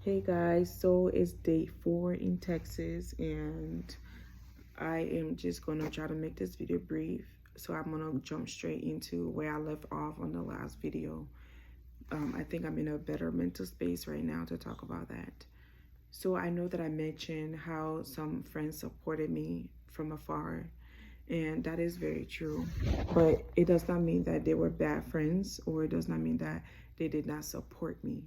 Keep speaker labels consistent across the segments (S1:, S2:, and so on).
S1: Hey guys, so it's day 4 in Texas, and I am just gonna try to make this video brief. So I'm gonna jump straight into where I left off on the last video. I think I'm in a better mental space right now to talk about that. So I know that I mentioned how some friends supported me from afar, and that is very true. But it does not mean that they were bad friends, or it does not mean that they did not support me.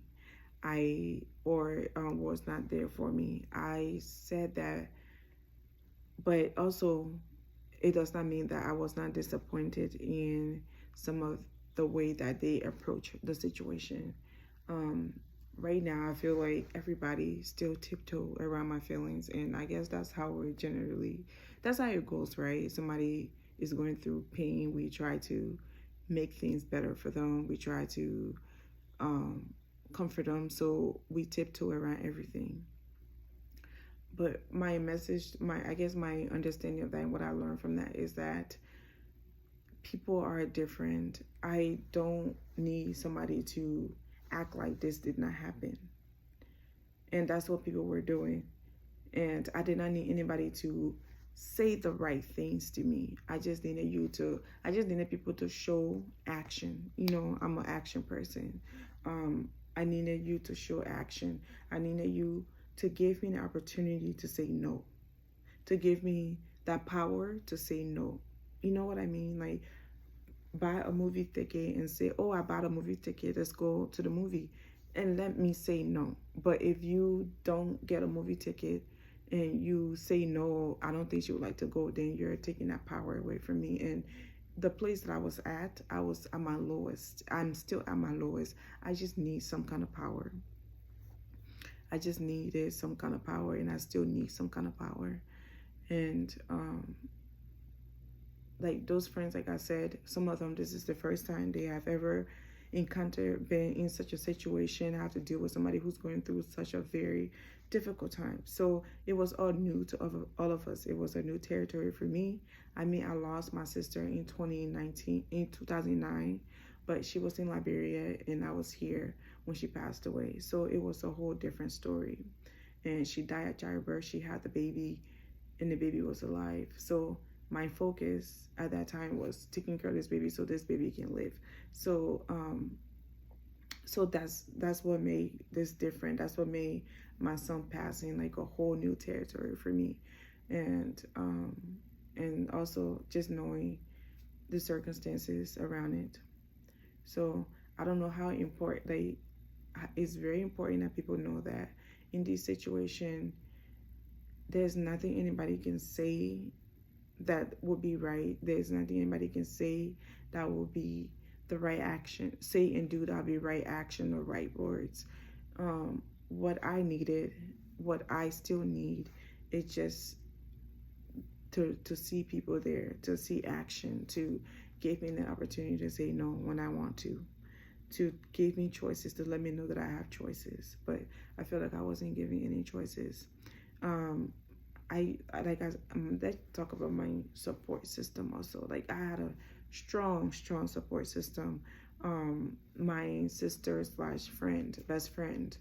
S1: Was not there for me. I said that, but also it does not mean that I was not disappointed in some of the way that they approach the situation. Um, right now, I feel like everybody still tiptoe around my feelings, and I guess that's how we're generally. That's how it goes, right? Somebody is going through pain. We try to make things better for them. We try to um, comfort them. So we tiptoe around everything. But my message, I guess my understanding of that and what I learned from that is that people are different. I don't need somebody to act like this did not happen. And that's what people were doing. And I did not need anybody to say the right things to me. I just needed people to show action. I'm an action person. I needed you to show action. I needed you to give me the opportunity to say no, to give me that power to say no. You know what I mean? Like, buy a movie ticket and say, oh, I bought a movie ticket, let's go to the movie. And let me say no. But if you don't get a movie ticket and you say no, I don't think you would like to go, then you're taking that power away from me. And the place that I was at my lowest. I'm still at my lowest. I just need some kind of power. I just needed some kind of power, and I still need some kind of power. And like those friends, like I said, some of them, this is the first time they have ever been in such a situation, have to deal with somebody who's going through such a very difficult time. So it was all new to all of us. It was a new territory for me. I mean, I lost my sister in 2009, but she was in Liberia and I was here when she passed away. So it was a whole different story. And she died at childbirth. She had the baby and the baby was alive. So my focus at that time was taking care of this baby so this baby can live. So that's what made this different. That's what made my son passing like a whole new territory for me. And also just knowing the circumstances around it. So I don't know how important, like, it's very important that people know that in this situation there's nothing anybody can say that would be right. There's nothing anybody can say that will be the right action. Say and do that will be right action or right words. What I needed, what I still need, is just to see people there, to see action, to give me the opportunity to say no when I want to give me choices, to let me know that I have choices. But I feel like I wasn't giving any choices. Let's talk about my support system also. Like, I had a strong support system. My sister slash friend, best friend,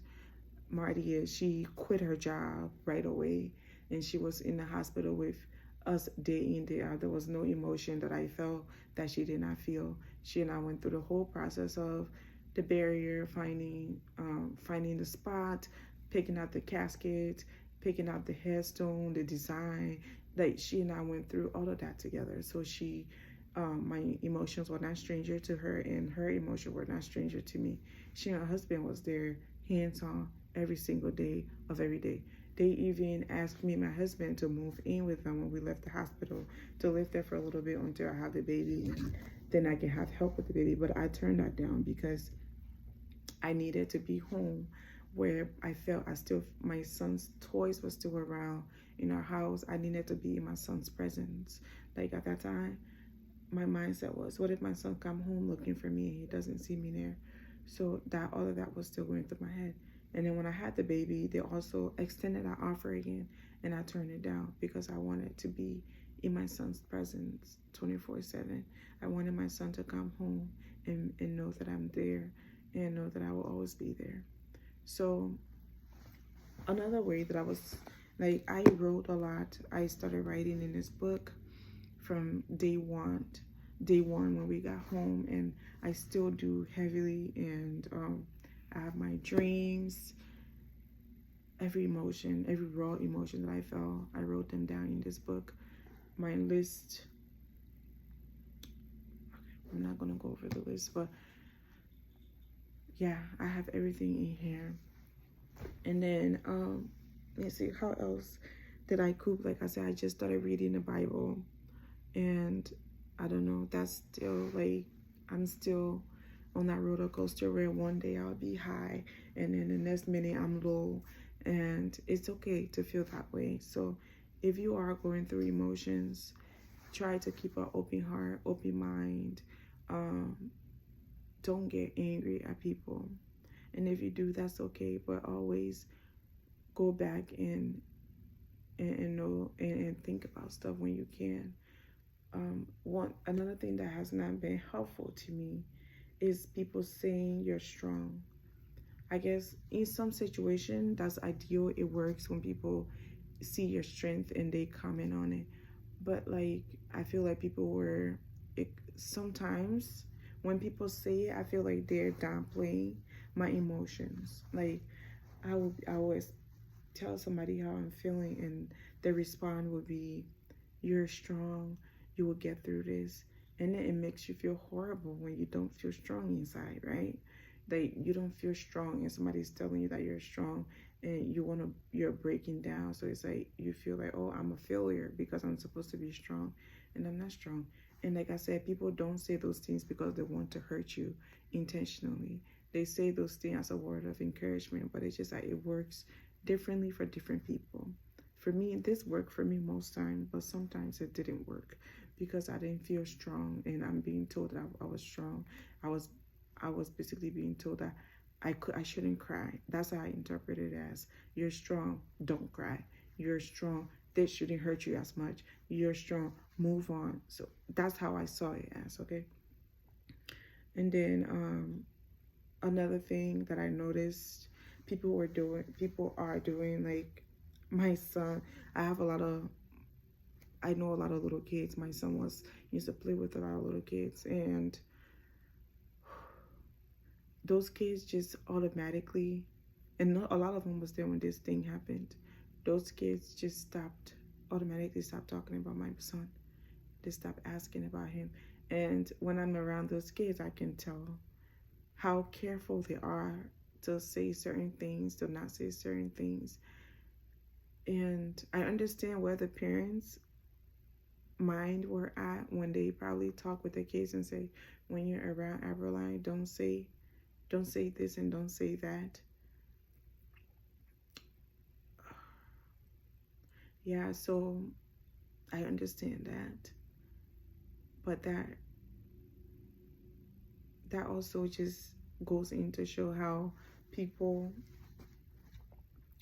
S1: Martia, she quit her job right away, and she was in the hospital with us day in, day out. There was no emotion that I felt that she did not feel. She and I went through the whole process of the barrier, finding the spot, picking out the casket, picking out the headstone, the design. Like, she and I went through all of that together. So my emotions were not stranger to her, and her emotions were not stranger to me. She and her husband was there, hands on, every single day of every day. They even asked me and my husband to move in with them when we left the hospital, to live there for a little bit until I have the baby, and then I can have help with the baby. But I turned that down because I needed to be home, where I felt my son's toys were still around in our house. I needed to be in my son's presence. Like, at that time, my mindset was, what if my son come home looking for me and he doesn't see me there? So all of that was still going through my head. And then when I had the baby, they also extended that offer again, and I turned it down because I wanted to be in my son's presence 24/7. I wanted my son to come home and know that I'm there, and know that I will always be there. So another way that I was like, I wrote a lot. I started writing in this book from day one when we got home, and I still do heavily. And I have my dreams, every emotion, every raw emotion that I felt, I wrote them down in this book. My list, I'm not gonna go over the list, but yeah, I have everything in here. And then let's see, how else did I cope? Like I said, I just started reading the Bible, and I don't know, that's still like, I'm still on that roller coaster where one day I'll be high and then the next minute I'm low, and it's okay to feel that way. So if you are going through emotions, try to keep an open heart, open mind. um don't get angry at people, and if you do, that's okay, but always go back and know and think about stuff when you can. One another thing that has not been helpful to me is people saying you're strong. I guess in some situation that's ideal. It works when people see your strength and they comment on it. But like, I feel like people were it, sometimes when people say it, I feel like they're downplaying my emotions. Like, I always tell somebody how I'm feeling, and their response would be, "You're strong. You will get through this." And then it makes you feel horrible when you don't feel strong inside, right? That you don't feel strong, and somebody's telling you that you're strong, and you're breaking down. So it's like you feel like, oh, I'm a failure because I'm supposed to be strong, and I'm not strong. And like I said, people don't say those things because they want to hurt you intentionally. They say those things as a word of encouragement, but it's just like it works differently for different people. For me, this worked for me most times, but sometimes it didn't work because I didn't feel strong, and I'm being told that I was strong. I was I was basically being told that I shouldn't cry. That's how I interpret it as, you're strong, don't cry. You're strong, this shouldn't hurt you as much. You're strong, move on. So that's how I saw it as, okay? And then another thing that I noticed people are doing, like my son, I have a lot of I know a lot of little kids. My son was used to play with a lot of little kids, and those kids just automatically, and not, a lot of them was there when this thing happened. Those kids just automatically stopped talking about my son. They stopped asking about him. And when I'm around those kids, I can tell how careful they are to say certain things, to not say certain things. And I understand where the parents' mind were at when they probably talk with the kids and say, when you're around Aberline, don't say this and don't say that. Yeah, so I understand that. But that also just goes in to show how people,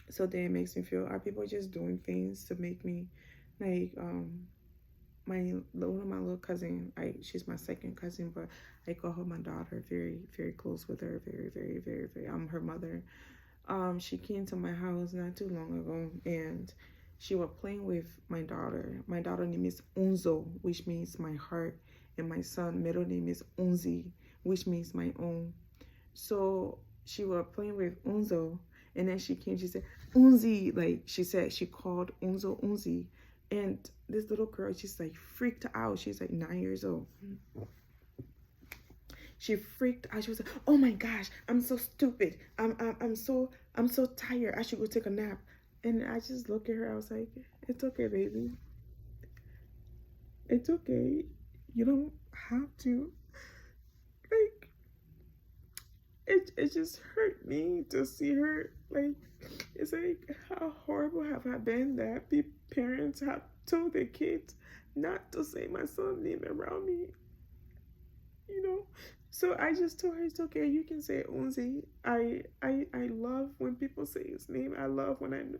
S1: so then it makes me feel, are people just doing things to make me, like one of my little cousin, she's my second cousin, but I call her my daughter, very very close with her, very very very very, I'm her mother. She came to my house not too long ago, and she was playing with my daughter. My daughter name is Unzo, which means my heart, and my son middle name is Unzi, which means my own. So she was playing with Unzo, and then she came, she said, Unzi, like she called Unzo Unzi. And this little girl, she's like freaked out. She's like 9 years old. She freaked out. She was like, "Oh my gosh, I'm so stupid. I'm so tired. I should go take a nap." And I just look at her. I was like, "It's okay, baby. It's okay. You don't have to." Like, it just hurt me to see her. Like, it's like, how horrible have I been that parents have told their kids not to say my son's name around me, you know? So I just told her, it's okay, you can say Unzi. I love when people say his name. I love when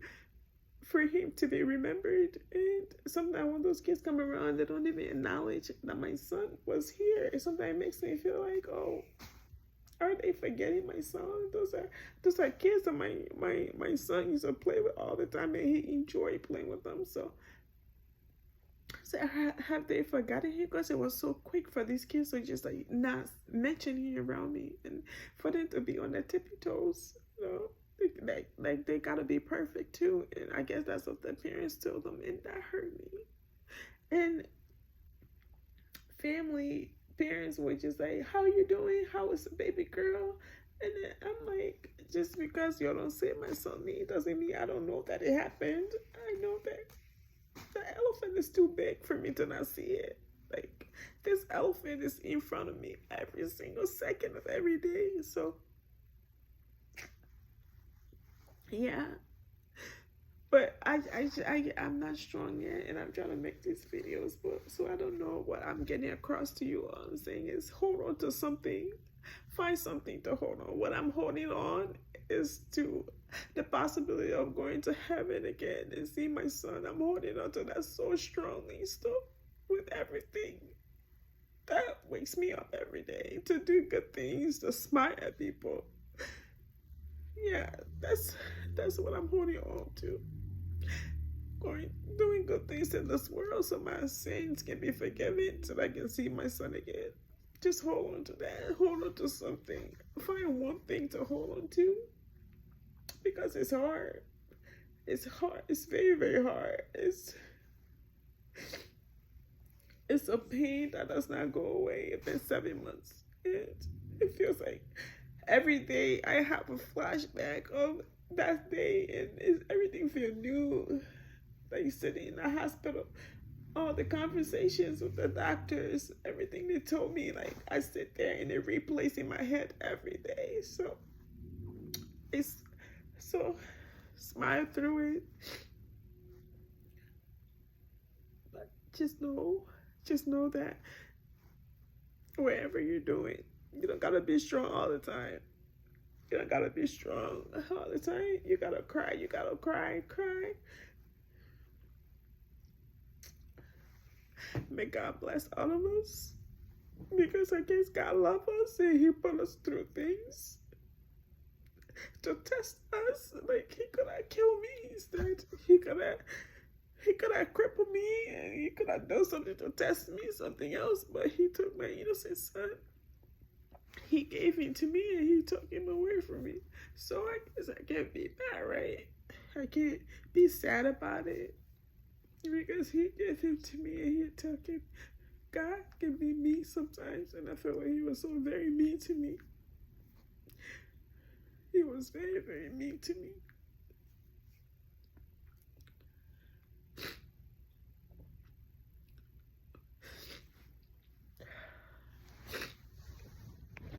S1: for him to be remembered. And sometimes when those kids come around, they don't even acknowledge that my son was here. And sometimes it makes me feel like, oh, Are they forgetting my son? Those are kids that my son used to play with all the time, and he enjoyed playing with them. So have they forgotten him? Because it was so quick for these kids to just like not mention him around me, and for them to be on their tippy toes, like they gotta be perfect too. And I guess that's what the parents told them, and that hurt me. And family parents were just like, "How you doing? How is the baby girl?" And then I'm like, just because you don't say my son name doesn't mean I don't know that it happened. I know that the elephant is too big for me to not see it. Like, this elephant is in front of me every single second of every day. So yeah, but I'm not strong yet, and I'm trying to make these videos, but so I don't know what I'm getting across to you. All I'm saying is hold on to something, find something to hold on. What I'm holding on is to the possibility of going to heaven again and see my son. I'm holding on to that so strongly still, with everything that wakes me up every day to do good things, to smile at people. Yeah, that's what I'm holding on to. Doing good things in this world so my sins can be forgiven, so that I can see my son again. Just hold on to that. Hold on to something. Find one thing to hold on to, because it's hard. It's hard. It's very, very hard. It's a pain that does not go away. It's been 7 months. It feels like every day I have a flashback of that day, and everything feels new. Like sitting in the hospital, all the conversations with the doctors, everything they told me, like I sit there and it replays in my head every day. So it's so smile through it. But just know that wherever you're doing, you don't gotta be strong all the time. You don't gotta be strong all the time. You gotta cry. You gotta cry. May God bless all of us, because I guess God loves us and He put us through things to test us. Like, He could have killed me instead. He could have crippled me, and He could have done something to test me, something else. But He took my innocent son. He gave him to me, and He took him away from me. So I guess I can't be mad, right? I can't be sad about it, because He gave him to me and He took him. God can be mean sometimes, and I feel like He was so very mean to me. He was very, very mean to me.